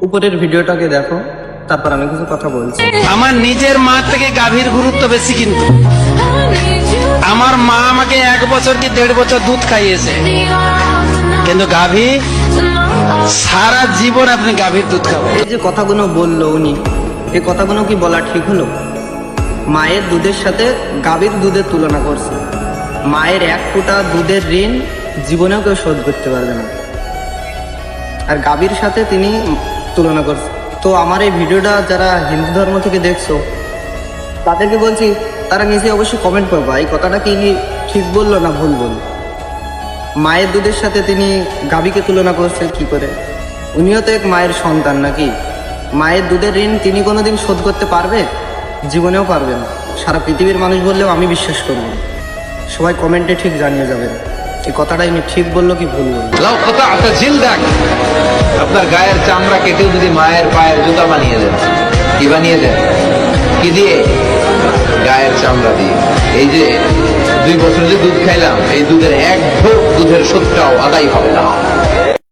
উপরের ভিডিওটাকে দেখো, তারপর আমি কিছু কথা বলছি। আমার নিজের মা থেকে গাভীর গুরুত্ব বেশি, কিন্তু আমার মা আমাকে 1 বছর কি 1.5 বছর দুধ খাইয়েছে, কিন্তু গাভী সারা জীবন আপনি গাভীর দুধ খাবেন। এই যে কথাগুলো বললো উনি, এই কথাগুলো কি বলা ঠিক হলো? মায়ের দুধের সাথে গাভীর দুধের তুলনা করছে। মায়ের 1 ফোঁটা দুধের ঋণ জীবনেও কেউ শোধ করতে পারবে না, আর গাভীর সাথে তিনি তুলনা করছে। তো আমার এই ভিডিওটা যারা হিন্দু ধর্ম থেকে দেখছো তাদেরকে বলছি, তারা নিজে অবশ্যই কমেন্ট করবা এই কথাটা কি ঠিক বললো না ভুল বলল। মায়ের দুধের সাথে তিনি গাভীকে তুলনা করছে কি করে? উনিও তো এক মায়ের সন্তান নাকি? মায়ের দুধের ঋণ তিনি কোনোদিন শোধ করতে পারবে? জীবনেও পারবে না। সারা পৃথিবীর মানুষ বললেও আমি বিশ্বাস করব না। সবাই কমেন্টে ঠিক জানিয়ে যাবেন এই কথাটা ইনি ঠিক বললো কি ভুল বললো। আপনার গায়ের চামড়া কেটে যদি মায়ের পায়ের জুতা বানিয়ে দেন, কি বানিয়ে দেন? কি দিয়ে? গায়ের চামড়া দিয়ে। এই যে 2 বছর যে দুধ খাইলাম, এই দুধের 1 ঢোক দুধের শোধটাও আদায় হবে না।